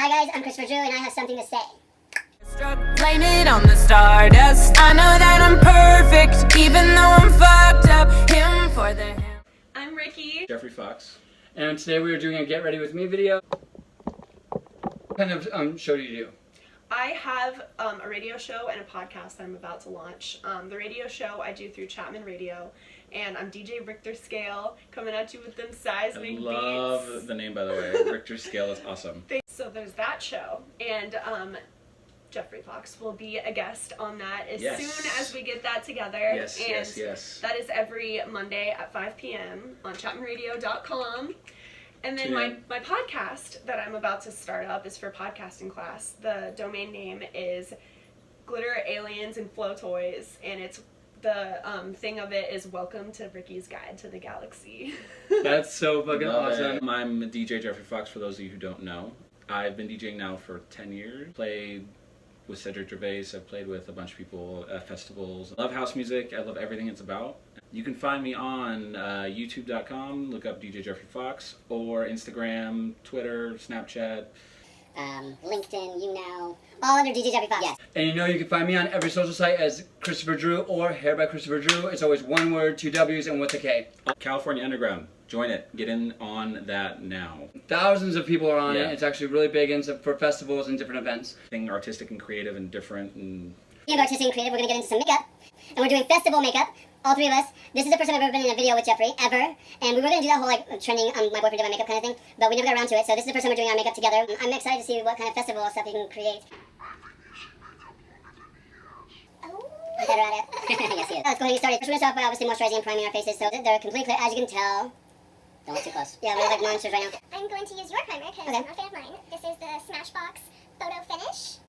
Hi guys, I'm KristopherDreww and I have something to say. Blame it on the stardust. I know that I'm perfect, even though I'm fucked up. Him for the him. I'm Ricky. Geoffreyfox. And today we are doing a Get Ready With Me video. What kind of show do you do? I have a radio show and a podcast that I'm about to launch. The radio show I do through Chapman Radio, and I'm DJ Richter Scale, coming at you with them seismic beats. I love the name, by the way. Richter Scale is awesome. So there's that show, and Geoffreyfox will be a guest on that as soon as we get that together. Yes. That is every Monday at 5 p.m. on chapmanradio.com. And then my podcast that I'm about to start up is for podcasting class. The domain name is Glitter, Aliens, and Flow Toys, and it's the thing of it is Welcome to Ricky's Guide to the Galaxy. That's so fucking awesome. I'm DJ Geoffreyfox, for those of you who don't know. I've been DJing now for 10 years. Played with Djgeoffrey. I've played with a bunch of people at festivals. I love house music. I love everything it's about. You can find me on youtube.com, look up DJ Geoffreyfox, or Instagram, Twitter, Snapchat. LinkedIn, noww, all under DJ Geoffreyfox. Yes. And you know you can find me on every social site as KristopherDreww or Hair by KristopherDreww. It's always one word, 2 W's, and with a K. California Underground. Join it. Get in on that now. Thousands of people are on it. It's actually really big for festivals and different events. Being artistic and creative and different. And artistic and creative, we're going to get into some makeup. And we're doing festival makeup, all 3 of us. This is the first time I've ever been in a video with Geoffrey, ever. And we were going to do that whole trending my boyfriend did my makeup kind of thing, but we never got around to it. So this is the first time we're doing our makeup together. I'm excited to see what kind of festival stuff we can create. I'm better at it. Yes, he is. Let's go ahead and get started. First, we're going to start by obviously moisturizing and priming our faces so that they're completely clear, as you can tell. Don't look too close. Yeah, we're like monsters right now. I'm going to use your primer because I'm a fan of mine. This is the Smashbox Photo Finish.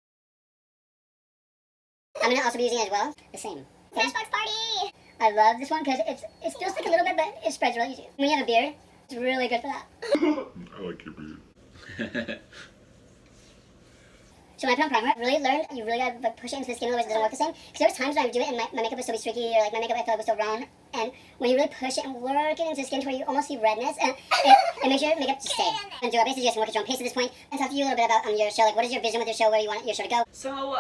I'm going to also be using it as well. The same. Smashbox Party! I love this one because it still sticks a little bit, but it spreads really easy. When you have a beard, it's really good for that. I like your beard. So when I put on primer, I really learned you really gotta push it into the skin, otherwise it doesn't work the same. Because there was times when I would do it and my makeup was so streaky, or like my makeup I felt was so round. And when you really push it and work it into the skin to where you almost see redness, and it makes your makeup just stay. And do basically just work at your own pace at this point. And talk to you a little bit about your show. Like, what is your vision with your show? Where do you want your show to go? So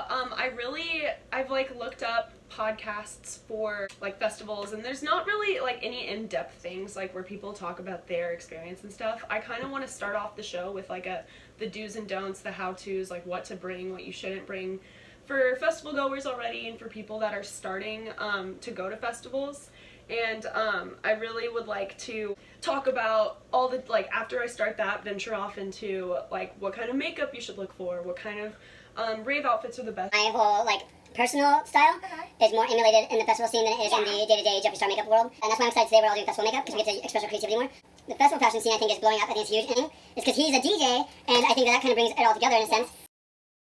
I've like looked up podcasts for like festivals, and there's not really like any in-depth things like where people talk about their experience and stuff. I kind of want to start off the show with like the do's and don'ts, the how-tos, like what to bring, what you shouldn't bring for festival goers already and for people that are starting to go to festivals. And I really would like to talk about all the, like, after I start that, venture off into like what kind of makeup you should look for, what kind of rave outfits are the best. My whole like personal style is more emulated in the festival scene than it is in the day-to-day Jeffree Star makeup world. And that's why I'm excited today we're all doing festival makeup, because we get to express our creativity more. The festival fashion scene I think is blowing up. I think it's huge. And it's because he's a DJ, and I think that kind of brings it all together in a sense.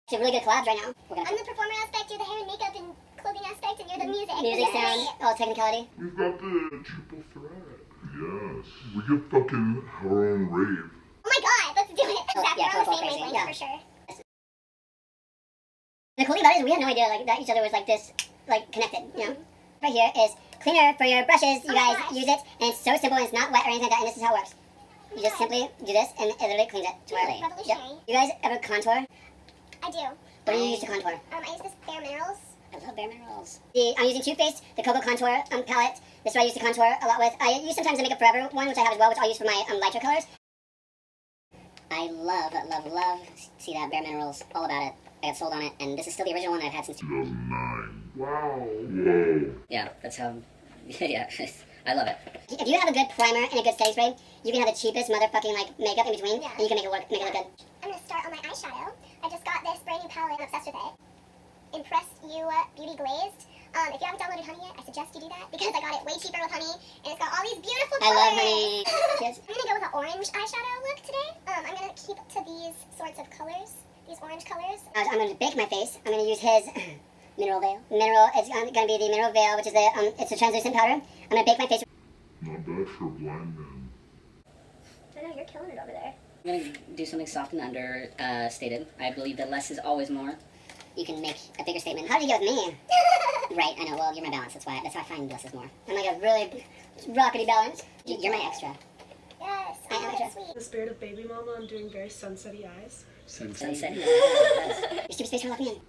It's a really good collab right now. I'm the performer aspect, you're the hair and makeup and clothing aspect, and you're the music. Music, sound, all technicality. We've got the triple threat. Yes. We could fucking our own rave. Oh my god, let's do it. Oh, yeah, we're on the same crazy. wavelength for sure. The cool thing about it is we had no idea like that each other was like this, like connected, you know? Right here is cleaner for your brushes. You guys use it, and it's so simple and it's not wet or anything like that, and this is how it works. You just simply do this, and it literally cleans it. Really? Revolutionary. You guys ever contour? I do. What do you use to contour? I use this Bare Minerals. I love Bare Minerals. I'm using Too Faced, the Cocoa Contour palette. This is what I use to contour a lot with. I use sometimes the Makeup Forever one, which I have as well, which I'll use for my lighter colors. I love see that Bare Minerals, all about it. I got sold on it, and this is still the original one that I've had since 2009. Wow. Whoa. Yeah, that's how, yeah, I love it. If you have a good primer and a good setting spray, you can have the cheapest motherfucking like makeup in between, and you can make it work, make it look good. I'm gonna start on my eyeshadow. I just got this brand new palette, I'm obsessed with it. Impress You Beauty Glazed. If you haven't downloaded Honey yet, I suggest you do that because I got it way cheaper with Honey, and it's got all these beautiful colors. I love Honey. Yes. I'm gonna go with an orange eyeshadow look today. I'm gonna keep to these sorts of colors, these orange colors. I'm gonna bake my face. I'm gonna use his mineral veil. It's gonna be the mineral veil, which is it's a translucent powder. I'm gonna bake my face. Not bad for a blind man. I know you're killing it over there. I'm going to do something soft and understated. I believe that less is always more. You can make a bigger statement. How did you get with me? Right, I know. Well, you're my balance. That's how I find less is more. I'm like a really rockety balance. You're my extra. Yes. I am extra. Sweet. In the spirit of baby mama, I'm doing very sunsetty eyes. Sunset. Your stupid face trying to lock me in.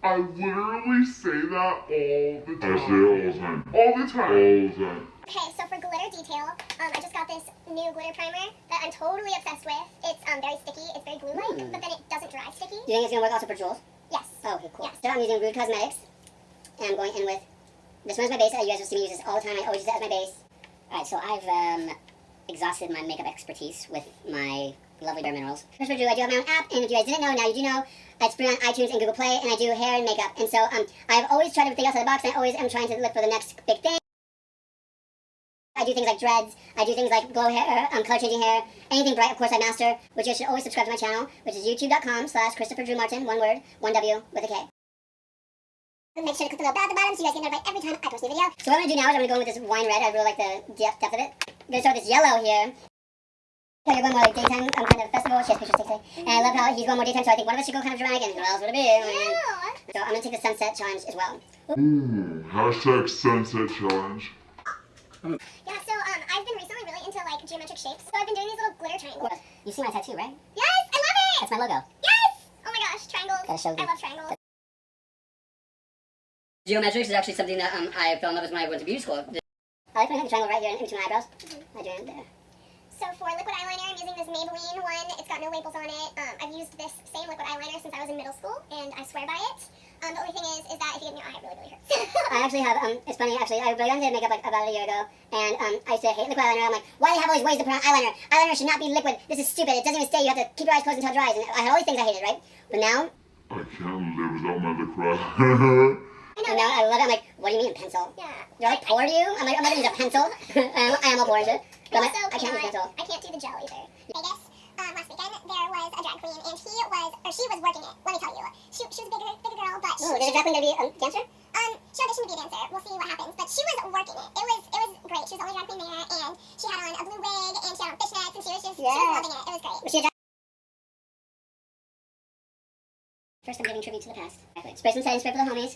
I literally say that all the time. I say it all the time. All the time. All the time. Okay, so for glitter detail, I just got this new glitter primer that I'm totally obsessed with. It's very sticky, it's very glue-like, but then it doesn't dry sticky. Do you think it's gonna work also for jewels? Yes. Oh, okay, cool. Yes. So I'm using Rude Cosmetics, and I'm going in with, this one's my base. You guys will see me use this all the time. I always use it as my base. Alright, so I've exhausted my makeup expertise with my lovely bare minerals. KristopherDreww, I do have my own app, and if you guys didn't know, now you do know. It's free on iTunes and Google Play, and I do hair and makeup. And so I've always tried to think outside the box, and I always am trying to look for the next big thing. I do things like dreads, I do things like glow hair, color changing hair, anything bright, of course I master, which you should always subscribe to my channel, which is youtube.com/KristopherDrewwMartin, one word, one W, with a K. Make sure to click the little bell at the bottom so you guys get notified every time I post a new video. So what I'm going to do now is I'm going to go in with this wine red. I really like the depth of it. I'm going to start with this yellow here. So you're going more like daytime kind of festival. She has pictures today. And I love how he's going more daytime, so I think one of us should go kind of dramatic and what else would it be? So I'm going to take the sunset challenge as well. Ooh, hashtag sunset challenge. Yeah, so I've been recently really into like geometric shapes. So I've been doing these little glitter triangles. You see my tattoo, right? Yes, I love it! That's my logo. Yes! Oh my gosh, triangles. Gotta show I you. love triangles. Geometrics is actually something that I fell in love with when I went to beauty school. I like when I have the triangle right here in between my eyebrows. I do it there. So for liquid eyeliner, I'm using this Maybelline one. It's got no labels on it. I've used this same liquid eyeliner since I was in middle school, and I swear by it. The only thing is that if you get in your eye, it really, really hurts. I actually have, it's funny actually, I really got into makeup like about a year ago, and I used to hate liquid eyeliner. I'm like, why do you have all these ways to put on eyeliner? Eyeliner should not be liquid. This is stupid. It doesn't even stay. You have to keep your eyes closed until it dries. And I had all these things I hated, right? But now, I can't live without my liquid eyeliner. and now I love it. I'm like, what do you mean pencil? Yeah. You're like poor to you? I'm like, I'm not gonna use a pencil. I am all poor and shit. But I'm like, Also, I can't use a pencil. I can't do the gel either. Vegas, last weekend, there was a drag queen, and she was working it. Let me tell you. She was a bigger girl, but Oh, is it definitely gonna be a dancer? she auditioned to be a dancer. We'll see what happens. But she was working it. It was great. She was the only drag queen there, and she had on a blue wig, and she had on fishnets, and she was loving it. It was great. Was she a drag? First, I'm giving tribute to the past. Spray some setting spray for the homies.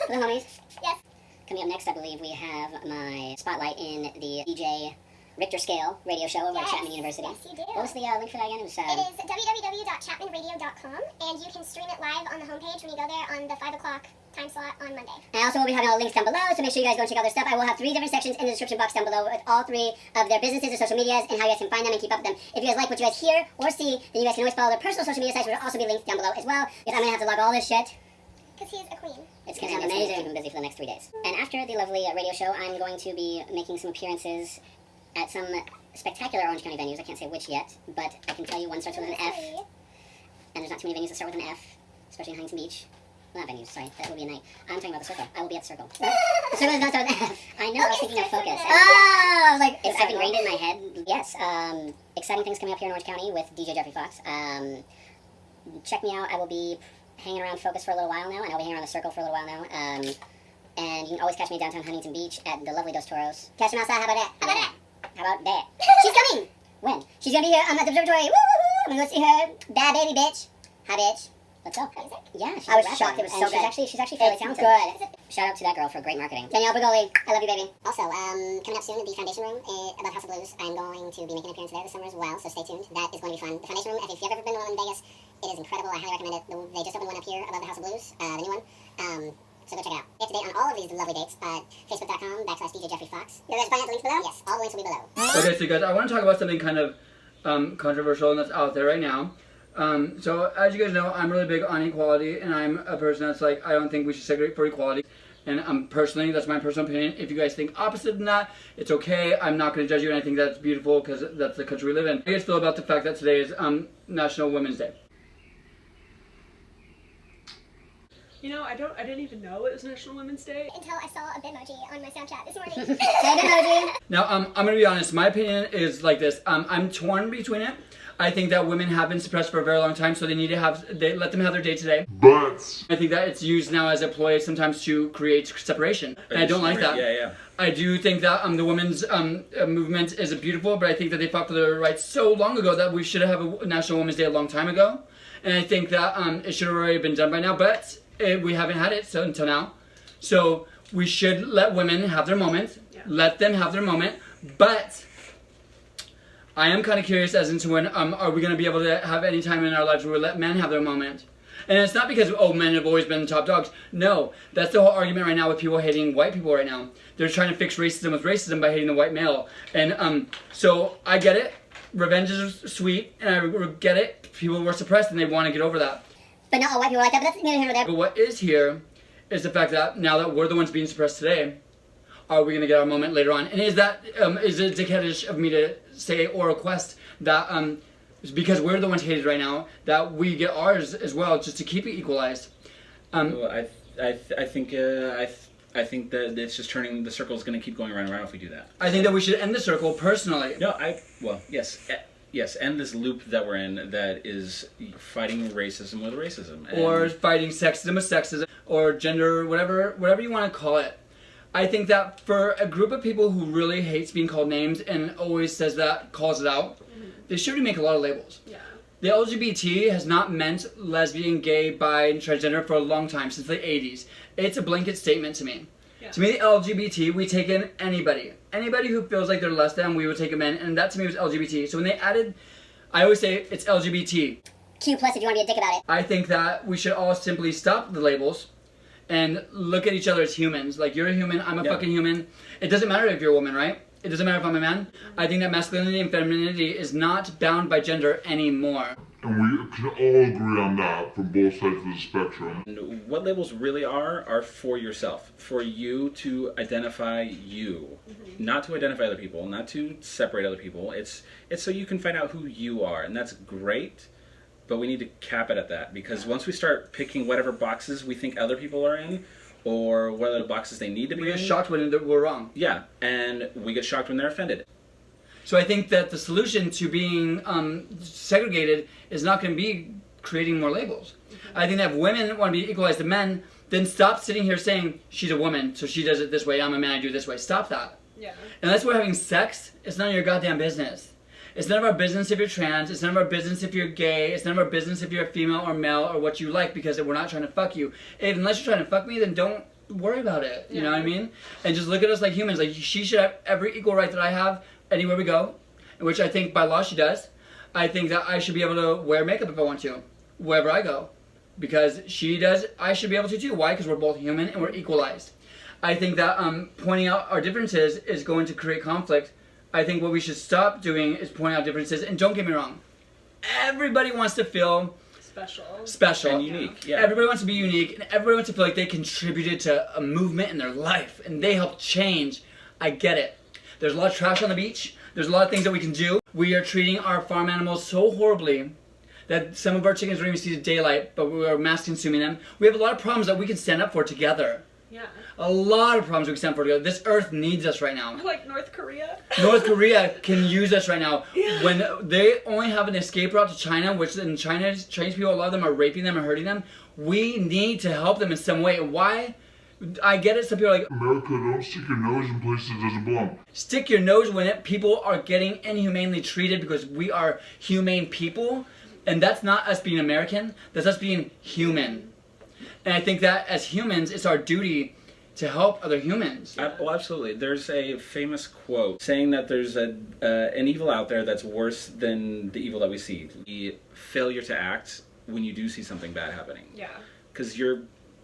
For the homies. Yes. Coming up next, I believe we have my spotlight in the DJ Richter Scale radio show over at Chapman University. Yes, you do. What was the link for that again? It was, It is www.chapmanradio.com, and you can stream it live on the homepage when you go there on the 5 o'clock time slot on Monday. And I also will be having all the links down below, so make sure you guys go and check out their stuff. I will have 3 different sections in the description box down below with all 3 of their businesses, their social medias, and how you guys can find them and keep up with them. If you guys like what you guys hear or see, then you guys can always follow their personal social media sites, which will also be linked down below as well. Because I'm going to have to log all this shit. Because he is a queen. It's going to be amazing. Keep him busy for the next 3 days. And after the lovely radio show, I'm going to be making some appearances at some spectacular Orange County venues. I can't say which yet, but I can tell you one starts with an F. And there's not too many venues that start with an F, especially in Huntington Beach. Well, not venues, sorry. That will be a night. I'm talking about the Circle. I will be at the Circle. The circle does not start with an F. I know, I was thinking of Focus. Oh, I was like, It's I've ingrained it in my head. Yes. Exciting things coming up here in Orange County with Djgeoffreyfox. Check me out. I will be hanging around Focus for a little while now, and I'll be hanging around the Circle for a little while now. And you can always catch me downtown Huntington Beach at the lovely Dos Toros. Catch him outside, how about that? How about that? How about that? She's coming! When? She's gonna be here at the observatory. Woo, woo, woo. I'm gonna go see her. Bad baby bitch. Hi, bitch. Let's go. Yeah, she's I was a rapper, shocked. It was and so she's good. She's actually fairly It's talented. good. Shout out to that girl for great marketing. Danielle Bergoli, I love you, baby. Also, coming up soon, the Foundation Room above House of Blues. I'm going to be making an appearance there this summer as well, so stay tuned. That is going to be fun. The Foundation Room, if you've ever been to one in Vegas, it is incredible. I highly recommend it. They just opened one up here above the House of Blues, the new one. So go check it out. Get to date on all of these lovely dates at Facebook.com/Djgeoffreyfox. You guys find out the links below? Yes, all the links will be below. Okay, so guys, I want to talk about something kind of controversial and that's out there right now. So as you guys know, I'm really big on equality, and I'm a person that's like, I don't think we should segregate for equality. And personally, that's my personal opinion. If you guys think opposite than that, it's okay. I'm not going to judge you, and I think that's beautiful because that's the country we live in. How do you guys feel about the fact that today is National Women's Day? You know, I didn't even know it was National Women's Day. Until I saw a Bitmoji on my Snapchat this morning. Say Bitmoji. Now, I'm going to be honest. My opinion is like this. I'm torn between it. I think that women have been suppressed for a very long time, so they need to let them have their day today. But I think that it's used now as a ploy sometimes to create separation, and I don't like that. Yeah. I do think that the women's movement is beautiful, but I think that they fought for their rights so long ago that we should have a National Women's Day a long time ago, and I think that it should have already been done by now, but we haven't had it until now. So we should let women have their moment, let them have their moment, but I am kind of curious as into when are we going to be able to have any time in our lives where we let men have their moment. And it's not because, oh, men have always been the top dogs. No, that's the whole argument right now with people hating white people right now. They're trying to fix racism with racism by hating the white male. And so I get it. Revenge is sweet, and I get it. People were suppressed, and they want to get over that. But not all white people are like that, but that's neither here nor there. But what is here is the fact that now that we're the ones being suppressed today, are we going to get our moment later on? And is that, is it dickheadish of me to say or request that, because we're the ones hated right now, that we get ours as well, just to keep it equalized? Well, I think that it's just turning, the circle is going to keep going around and around if we do that. I think that we should end the circle personally. No, yes, end this loop that we're in that is fighting racism with racism. Or fighting sexism with sexism, or gender, whatever you want to call it. I think that for a group of people who really hates being called names and always says that, calls it out, they should make a lot of labels. Yeah. The LGBT has not meant lesbian, gay, bi, and transgender for a long time, since the 80s. It's a blanket statement to me. Yeah. To me, the LGBT, we take in anybody. Anybody who feels like they're less than, we would take them in, and that to me was LGBT. So when they added, I always say it's LGBT. Q plus if you want to be a dick about it. I think that we should all simply stop the labels and look at each other as humans. Like, you're a human, I'm a fucking human. It doesn't matter if you're a woman, right? It doesn't matter if I'm a man. I think that masculinity and femininity is not bound by gender anymore. And we can all agree on that from both sides of the spectrum. What labels really are for yourself. For you to identify you. Not to identify other people, not to separate other people. It's so you can find out who you are, and that's great. But we need to cap it at that, because once we start picking whatever boxes we think other people are in, or what other boxes they need to be in. We get shocked when we're wrong. Yeah, and we get shocked when they're offended. So I think that the solution to being segregated is not going to be creating more labels. I think that if women want to be equalized to men, then stop sitting here saying, she's a woman, so she does it this way, I'm a man, I do it this way. Stop that. Yeah. Unless we're having sex, it's none of your goddamn business. It's none of our business if you're trans, it's none of our business if you're gay, it's none of our business if you're a female or male or what you like, because we're not trying to fuck you. Unless you're trying to fuck me, then don't worry about it, you know what I mean? And just look at us like humans. Like, she should have every equal right that I have anywhere we go, which I think by law she does. I think that I should be able to wear makeup if I want to, wherever I go. Because she does, I should be able to too. Why? Because we're both human and we're equalized. I think that pointing out our differences is going to create conflict. I think what we should stop doing is pointing out differences. And don't get me wrong, everybody wants to feel special and unique. Yeah. Everybody wants to be unique, and everybody wants to feel like they contributed to a movement in their life and they helped change. I get it. There's a lot of trash on the beach. There's a lot of things that we can do. We are treating our farm animals so horribly that some of our chickens don't even see the daylight, but we are mass consuming them. We have a lot of problems that we can stand up for together. Yeah. A lot of problems we can stand for together. This earth needs us right now. Like North Korea. North Korea can use us right now. Yeah. When they only have an escape route to China, which in China, Chinese people, a lot of them are raping them and hurting them. We need to help them in some way. Why? I get it. Some people are like, America, don't stick your nose in places it doesn't belong. Stick your nose when people are getting inhumanely treated because we are humane people. And that's not us being American. That's us being human. And I think that as humans, it's our duty to help other humans. Well, absolutely. There's a famous quote saying that there's an evil out there that's worse than the evil that we see. The failure to act when you do see something bad happening. Yeah. Because you're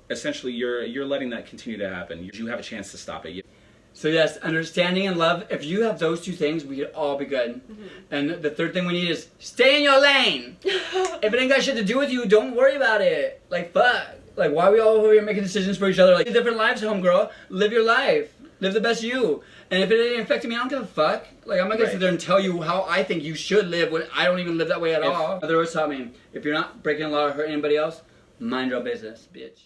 letting that continue to happen. You have a chance to stop it. So yes, understanding and love, if you have those two things, we could all be good. And the third thing we need is stay in your lane. If it ain't got shit to do with you, don't worry about it. Like, fuck. Like, why are we all over here making decisions for each other? Like, different lives, homegirl. Live your life. Live the best you. And if it ain't affecting me, I don't give a fuck. Like, I'm not gonna sit there and tell you how I think you should live when I don't even live that way at all. Mother always taught me, if you're not breaking a law or hurting anybody else, mind your business, bitch.